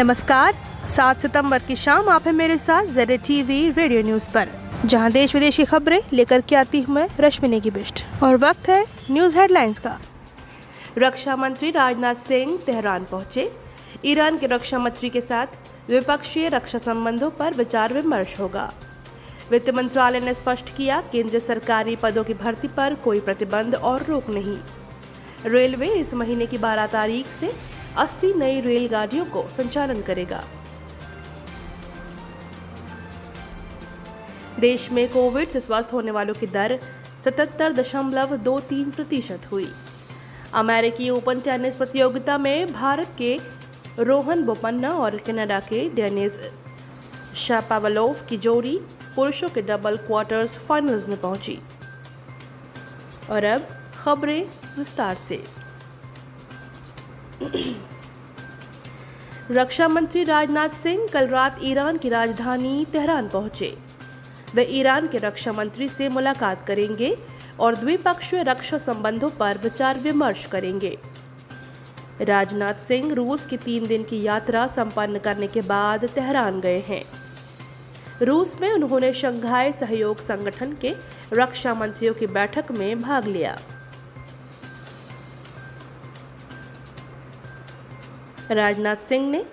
नमस्कार। 7 सितंबर की शाम आप हैं मेरे साथ ZTV रेडियो न्यूज पर, जहां देश विदेश की खबरें लेकर के आती हूं मैं रश्मिनी की बिष्ट। और वक्त है न्यूज हेडलाइंस का। रक्षा मंत्री राजनाथ सिंह तेहरान पहुंचे। ईरान के रक्षा मंत्री के साथ द्विपक्षीय रक्षा संबंधों पर विचार विमर्श होगा। वित्त मंत्रालय ने स्पष्ट किया, केंद्रीय सरकारी पदों की भर्ती पर कोई प्रतिबंध और रोक नहीं। रेलवे इस महीने की 12 तारीख से 80 नई रेलगाड़ियों को संचालन करेगा। देश में कोविड से स्वस्थ होने वालों की दर 77.23% हुई। अमेरिकी ओपन टेनिस प्रतियोगिता में भारत के रोहन बोपन्ना और कनाडा के डेनिस शापोवालोव की जोड़ी पुरुषों के डबल क्वार्टर्स फाइनल्स में पहुंची। और अब खबरें विस्तार से। रक्षा मंत्री राजनाथ सिंह कल रात ईरान की राजधानी तेहरान पहुंचे। वे ईरान के रक्षा मंत्री से मुलाकात करेंगे और द्विपक्षीय रक्षा संबंधों पर विचार विमर्श करेंगे। राजनाथ सिंह रूस की 3 दिन की यात्रा संपन्न करने के बाद तेहरान गए हैं। रूस में उन्होंने शंघाई सहयोग संगठन के रक्षा मंत्रियों की बैठक में भाग लिया। राजनाथ सिंह ने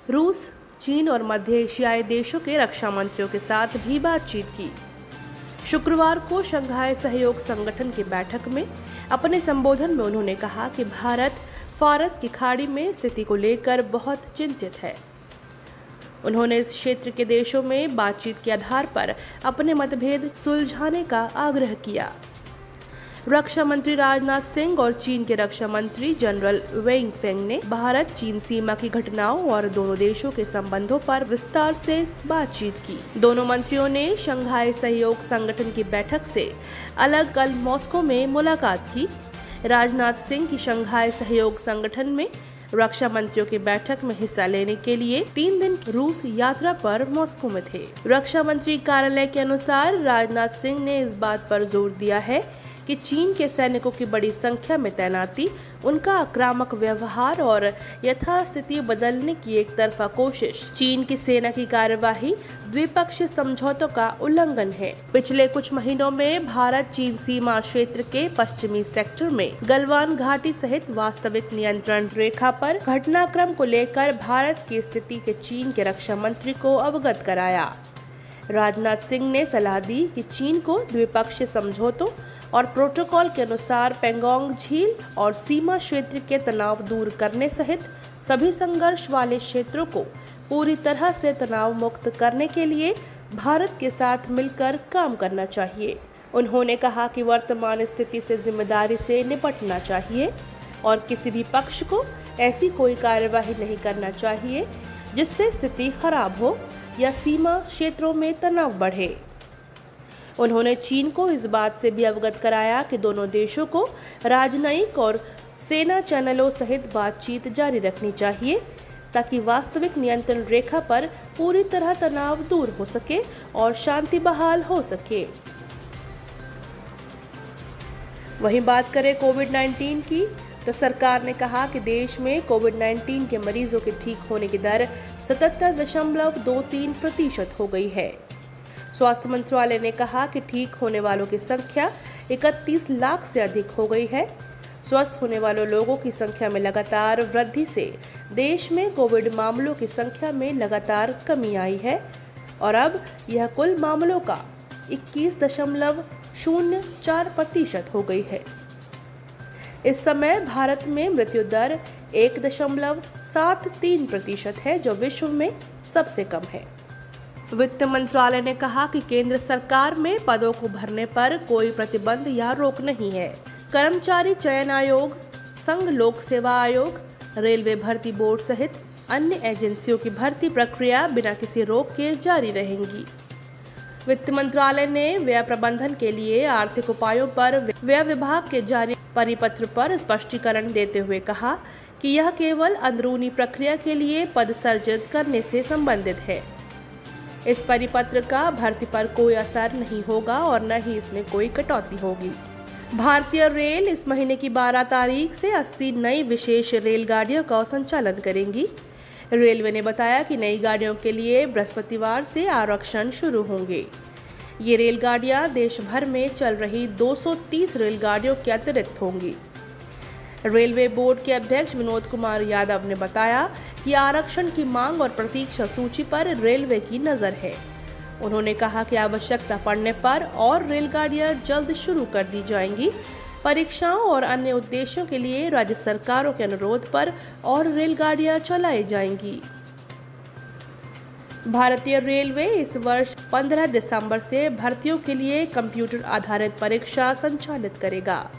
रूस, चीन और मध्य एशियाई देशों के रक्षा मंत्रियों के साथ भी बातचीत की। शुक्रवार को शंघाई सहयोग संगठन की बैठक में अपने संबोधन में उन्होंने कहा कि भारत फारस की खाड़ी में स्थिति को लेकर बहुत चिंतित है। उन्होंने इस क्षेत्र के देशों में बातचीत के आधार पर अपने मतभेद सुलझाने का आग्रह किया। रक्षा मंत्री राजनाथ सिंह और चीन के रक्षा मंत्री जनरल वेंग फेंग ने भारत चीन सीमा की घटनाओं और दोनों देशों के संबंधों पर विस्तार से बातचीत की। दोनों मंत्रियों ने शंघाई सहयोग संगठन की बैठक से अलग कल मॉस्को में मुलाकात की। राजनाथ सिंह की शंघाई सहयोग संगठन में रक्षा मंत्रियों की बैठक में हिस्सा लेने के लिए 3 दिन रूस यात्रा पर मॉस्को में थे। रक्षा मंत्री कार्यालय के अनुसार राजनाथ सिंह ने इस बात पर जोर दिया है कि चीन के सैनिकों की बड़ी संख्या में तैनाती, उनका आक्रामक व्यवहार और यथास्थिति बदलने की एक तरफा कोशिश चीन की सेना की कार्यवाही द्विपक्षीय समझौतों का उल्लंघन है। पिछले कुछ महीनों में भारत चीन सीमा क्षेत्र के पश्चिमी सेक्टर में गलवान घाटी सहित वास्तविक नियंत्रण रेखा पर घटनाक्रम को लेकर भारत की स्थिति के चीन के रक्षा मंत्री को अवगत कराया। राजनाथ सिंह ने सलाह दी कि चीन को द्विपक्षीय समझौतों और प्रोटोकॉल के अनुसार पेंगोंग झील और सीमा क्षेत्र के तनाव दूर करने सहित सभी संघर्ष वाले क्षेत्रों को पूरी तरह से तनाव मुक्त करने के लिए भारत के साथ मिलकर काम करना चाहिए। उन्होंने कहा कि वर्तमान स्थिति से जिम्मेदारी से निपटना चाहिए और किसी भी पक्ष को ऐसी कोई कार्यवाही नहीं करना चाहिए जिससे स्थिति खराब हो या सीमा क्षेत्रों में तनाव बढ़े। उन्होंने चीन को इस बात से भी अवगत कराया कि दोनों देशों को राजनयिक और सेना चैनलों सहित बातचीत जारी रखनी चाहिए ताकि वास्तविक नियंत्रण रेखा पर पूरी तरह तनाव दूर हो सके और शांति बहाल हो सके। वहीं बात करें कोविड-19 की, तो सरकार ने कहा कि देश में कोविड-19 के मरीजों के ठीक होने की दर 77.23% हो गई है। स्वास्थ्य मंत्रालय ने कहा कि ठीक होने वालों की संख्या 31 लाख से अधिक हो गई है। स्वस्थ होने वालों लोगों की संख्या में लगातार वृद्धि से देश में कोविड मामलों की संख्या में लगातार कमी आई है और अब यह कुल मामलों का 21.04% हो गई है। इस समय भारत में मृत्यु दर 1.73% है, जो विश्व में सबसे कम है। वित्त मंत्रालय ने कहा कि केंद्र सरकार में पदों को भरने पर कोई प्रतिबंध या रोक नहीं है। कर्मचारी चयन आयोग, संघ लोक सेवा आयोग, रेलवे भर्ती बोर्ड सहित अन्य एजेंसियों की भर्ती प्रक्रिया बिना किसी रोक के जारी रहेंगी। वित्त मंत्रालय ने व्यय प्रबंधन के लिए आर्थिक उपायों पर व्यय विभाग के जारी परिपत्र पर स्पष्टीकरण देते हुए कहा कि यह केवल अंदरूनी प्रक्रिया के लिए पद सृजित करने से संबंधित है। इस परिपत्र का भर्ती पर कोई असर नहीं होगा और न ही इसमें कोई कटौती होगी। भारतीय रेल इस महीने की 12 तारीख से 80 नई विशेष रेलगाड़ियों का संचालन करेंगी। रेलवे ने बताया कि नई गाड़ियों के लिए बृहस्पतिवार से आरक्षण शुरू होंगे। ये रेलगाड़ियां देश भर में चल रही 230 रेलगाड़ियों के अतिरिक्त होंगी। रेलवे बोर्ड के अध्यक्ष विनोद कुमार यादव ने बताया कि आरक्षण की मांग और प्रतीक्षा सूची पर रेलवे की नज़र है। उन्होंने कहा कि आवश्यकता पड़ने पर और रेलगाड़ियां जल्द शुरू कर दी जाएंगी। परीक्षाओं और अन्य उद्देश्यों के लिए राज्य सरकारों के अनुरोध पर और रेलगाड़ियां चलाई जाएंगी। भारतीय रेलवे इस वर्ष 15 दिसंबर से भर्तियों के लिए कंप्यूटर आधारित परीक्षा संचालित करेगा।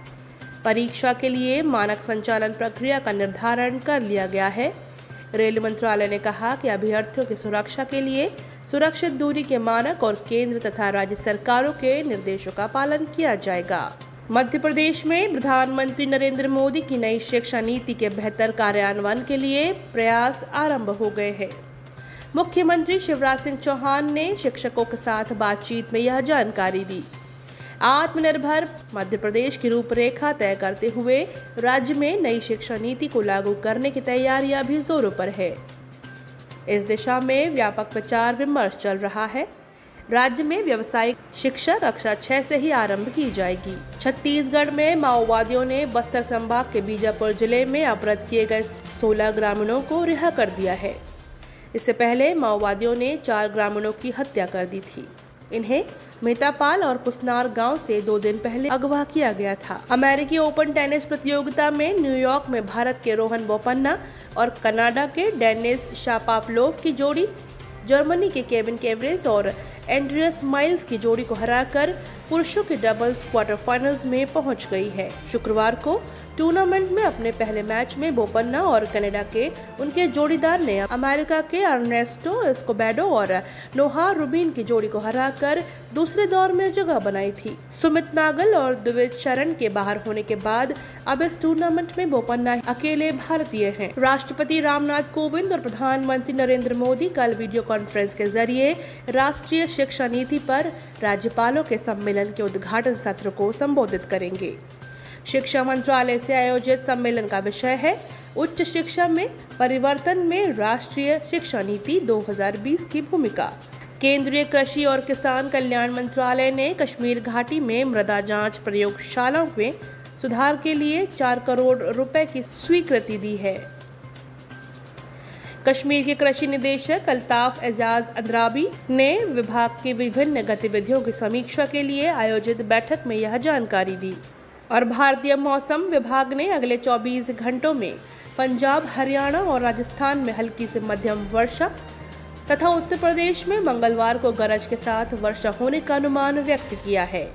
परीक्षा के लिए मानक संचालन प्रक्रिया का निर्धारण कर लिया गया है। रेल मंत्रालय ने कहा कि अभ्यर्थियों की सुरक्षा के लिए सुरक्षित दूरी के मानक और केंद्र तथा राज्य सरकारों के निर्देशों का पालन किया जाएगा। मध्य प्रदेश में प्रधानमंत्री नरेंद्र मोदी की नई शिक्षा नीति के बेहतर कार्यान्वयन के लिए प्रयास आरंभ हो गए हैं। मुख्यमंत्री शिवराज सिंह चौहान ने शिक्षकों के साथ बातचीत में यह जानकारी दी। आत्मनिर्भर मध्य प्रदेश की रूपरेखा तय करते हुए राज्य में नई शिक्षा नीति को लागू करने की तैयारियां भी जोरों पर है। इस दिशा में व्यापक विचार विमर्श चल रहा है। राज्य में व्यावसायिक शिक्षा कक्षा 6 से ही आरंभ की जाएगी। छत्तीसगढ़ में माओवादियों ने बस्तर संभाग के बीजापुर जिले में अपहृत किए गए 16 ग्रामीणों को रिहा कर दिया है। इससे पहले माओवादियों ने 4 ग्रामीणों की हत्या कर दी थी। इन्हें मेटापाल और पुसनार गांव से 2 दिन पहले अगवा किया गया था। अमेरिकी ओपन टेनिस प्रतियोगिता में न्यूयॉर्क में भारत के रोहन बोपन्ना और कनाडा के डेनिस शापोवालोव की जोड़ी जर्मनी के केविन केवरेज और एंड्रियस माइल्स की जोड़ी को हराकर पुरुषों के डबल्स क्वार्टर फाइनल्स में पहुंच गई है। शुक्रवार को टूर्नामेंट में अपने पहले मैच में बोपन्ना और कनाडा के उनके जोड़ीदार ने अमेरिका के अर्नेस्टो एस्कोबेडो और नोहा रूबिन की जोड़ी को हराकर दूसरे दौर में जगह बनाई थी। सुमित नागल और द्विज शरण के बाहर होने के बाद अब इस टूर्नामेंट में बोपन्ना अकेले भारतीय हैं। राष्ट्रपति रामनाथ कोविंद और प्रधानमंत्री नरेंद्र मोदी कल वीडियो कॉन्फ्रेंस के जरिए राष्ट्रीय शिक्षा नीति पर राज्यपालों के सम्मेलन के उद्घाटन सत्र को संबोधित करेंगे। शिक्षा मंत्रालय से आयोजित सम्मेलन का विषय है उच्च शिक्षा में परिवर्तन में राष्ट्रीय शिक्षा नीति 2020 की भूमिका। केंद्रीय कृषि और किसान कल्याण मंत्रालय ने कश्मीर घाटी में मृदा जांच प्रयोगशालाओं में सुधार के लिए 4 करोड़ रुपए की स्वीकृति दी है। कश्मीर के कृषि निदेशक अल्ताफ एजाज अंद्राबी ने विभाग की विभिन्न गतिविधियों की समीक्षा के लिए आयोजित बैठक में यह जानकारी दी। और भारतीय मौसम विभाग ने अगले 24 घंटों में पंजाब, हरियाणा और राजस्थान में हल्की से मध्यम वर्षा तथा उत्तर प्रदेश में मंगलवार को गरज के साथ वर्षा होने का अनुमान व्यक्त किया है।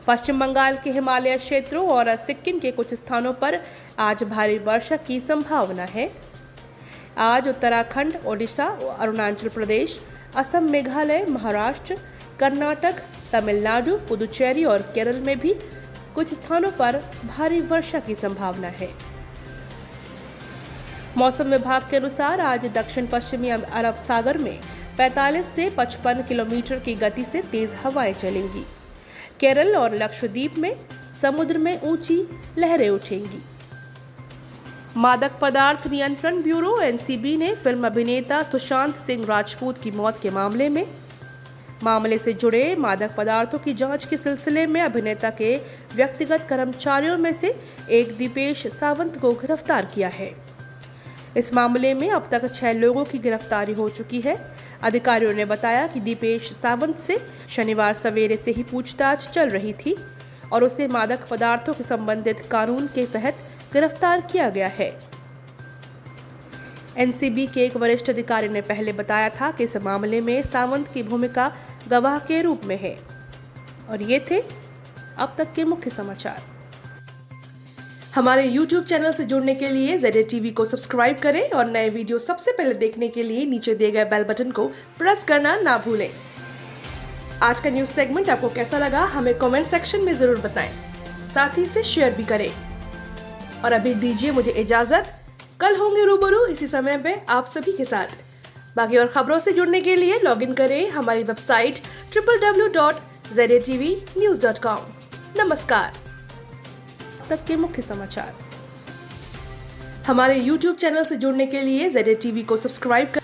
पश्चिम बंगाल के हिमालय क्षेत्रों और सिक्किम के कुछ स्थानों पर आज भारी वर्षा की संभावना है। आज उत्तराखंड, ओडिशा, अरुणाचल प्रदेश, असम, मेघालय, महाराष्ट्र, कर्नाटक, तमिलनाडु, पुदुचेरी और केरल में भी कुछ स्थानों पर भारी वर्षा की संभावना है। मौसम विभाग के अनुसार आज दक्षिण पश्चिमी अरब सागर में 45 से 55 किलोमीटर की गति से तेज हवाएं चलेंगी। केरल और लक्षद्वीप में समुद्र में ऊंची लहरें उठेंगी। मादक पदार्थ नियंत्रण ब्यूरो एनसीबी ने फिल्म अभिनेता सुशांत सिंह राजपूत की मौत के मामले से जुड़े मादक पदार्थों की जांच के सिलसिले में अभिनेता के व्यक्तिगत कर्मचारियों में से एक दीपेश सावंत को गिरफ्तार किया है। इस मामले में अब तक 6 लोगों की गिरफ्तारी हो चुकी है। अधिकारियों ने बताया कि दीपेश सावंत से शनिवार सवेरे से ही पूछताछ चल रही थी और उसे मादक पदार्थों के संबंधित कानून के तहत गिरफ्तार किया गया है। एनसीबी के एक वरिष्ठ अधिकारी ने पहले बताया था कि इस मामले में सावंत की भूमिका गवाह के रूप में है। और ये थे अब तक के मुख्य समाचार। हमारे YouTube चैनल से जुड़ने के लिए ZA TV को सब्सक्राइब करें और नए वीडियो सबसे पहले देखने के लिए नीचे दिए गए बेल बटन को प्रेस करना ना भूलें। आज का न्यूज सेगमेंट आपको कैसा लगा हमें कमेंट सेक्शन में जरूर बताएं। साथ ही इसे शेयर भी करें। और अभी दीजिए मुझे इजाजत। कल होंगे रूबरू इसी समय पे आप सभी के साथ। बाकी और खबरों से जुड़ने के लिए लॉगिन करें हमारी वेबसाइट www.zatvnews.com। नमस्कार। अब तक के मुख्य समाचार। हमारे YouTube चैनल से जुड़ने के लिए ZA TV को सब्सक्राइब कर